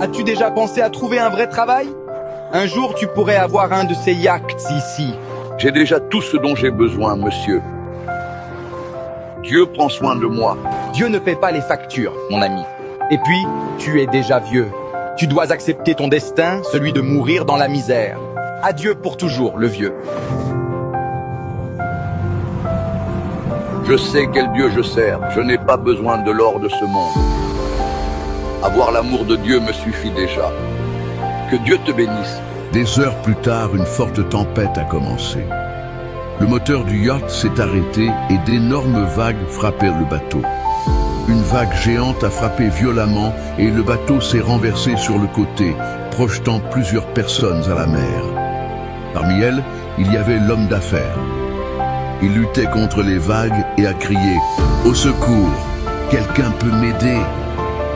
As-tu déjà pensé à trouver un vrai travail? Un jour, tu pourrais avoir un de ces yachts ici. J'ai déjà tout ce dont j'ai besoin, monsieur. Dieu prend soin de moi. Dieu ne paie pas les factures, mon ami. Et puis, tu es déjà vieux. Tu dois accepter ton destin, celui de mourir dans la misère. Adieu pour toujours, le vieux. Je sais quel Dieu je sers. Je n'ai pas besoin de l'or de ce monde. Avoir l'amour de Dieu me suffit déjà. Que Dieu te bénisse. Des heures plus tard, une forte tempête a commencé. Le moteur du yacht s'est arrêté et d'énormes vagues frappèrent le bateau. Une vague géante a frappé violemment et le bateau s'est renversé sur le côté, projetant plusieurs personnes à la mer. Parmi elles, il y avait l'homme d'affaires. Il luttait contre les vagues et a crié « Au secours! Quelqu'un peut m'aider ?»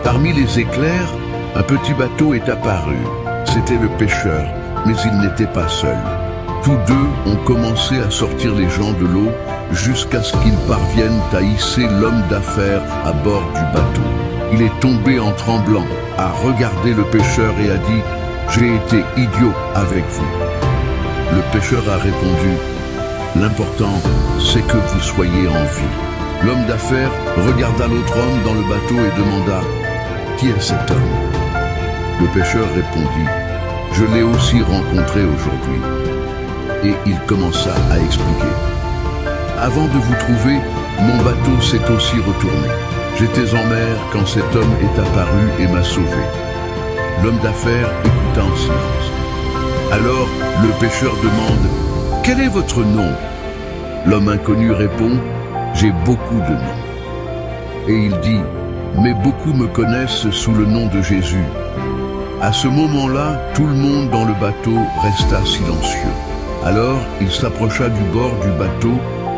Parmi les éclairs, un petit bateau est apparu. C'était le pêcheur, mais il n'était pas seul. Tous deux ont commencé à sortir les gens de l'eau jusqu'à ce qu'ils parviennent à hisser l'homme d'affaires à bord du bateau. Il est tombé en tremblant, a regardé le pêcheur et a dit « J'ai été idiot avec vous ». Le pêcheur a répondu « L'important, c'est que vous soyez en vie ». L'homme d'affaires regarda l'autre homme dans le bateau et demanda « Qui est cet homme ?» Le pêcheur répondit « Je l'ai aussi rencontré aujourd'hui. » Et il commença à expliquer. « Avant de vous trouver, mon bateau s'est aussi retourné. J'étais en mer quand cet homme est apparu et m'a sauvé. » L'homme d'affaires écouta en silence. Alors, le pêcheur demande « Quel est votre nom ?» L'homme inconnu répond « J'ai beaucoup de noms. » Et il dit « Mais beaucoup me connaissent sous le nom de Jésus. » À ce moment-là, tout le monde dans le bateau resta silencieux. Alors, il s'approcha du bord du bateau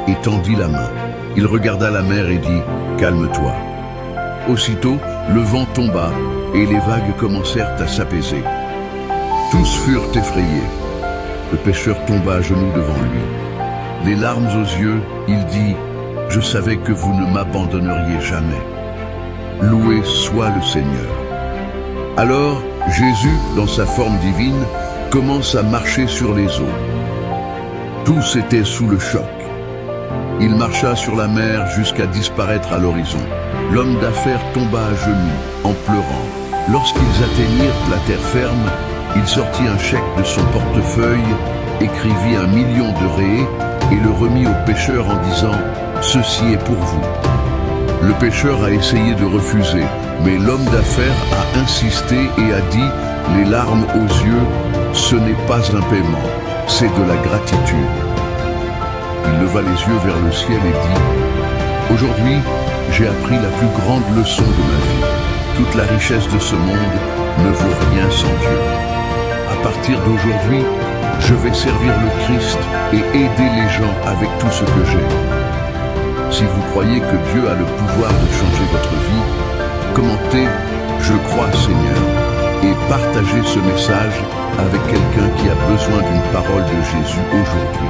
et tendit la main. Il regarda la mer et dit « Calme-toi ». Aussitôt, le vent tomba et les vagues commencèrent à s'apaiser. Tous furent effrayés. Le pêcheur tomba à genoux devant lui. Les larmes aux yeux, il dit « Je savais que vous ne m'abandonneriez jamais. Loué soit le Seigneur. » Alors, Jésus, dans sa forme divine, commence à marcher sur les eaux. Tous étaient sous le choc. Il marcha sur la mer jusqu'à disparaître à l'horizon. L'homme d'affaires tomba à genoux, en pleurant. Lorsqu'ils atteignirent la terre ferme, il sortit un chèque de son portefeuille, écrivit 1 million de réés et le remit au pêcheur en disant « Ceci est pour vous ». Le pêcheur a essayé de refuser, mais l'homme d'affaires a insisté et a dit, les larmes aux yeux, ce n'est pas un paiement, c'est de la gratitude. Il leva les yeux vers le ciel et dit, aujourd'hui, j'ai appris la plus grande leçon de ma vie. Toute la richesse de ce monde ne vaut rien sans Dieu. À partir d'aujourd'hui, je vais servir le Christ et aider les gens avec tout ce que j'ai. Si vous croyez que Dieu a le pouvoir de changer votre vie, commentez « Je crois Seigneur » et partagez ce message avec quelqu'un qui a besoin d'une parole de Jésus aujourd'hui.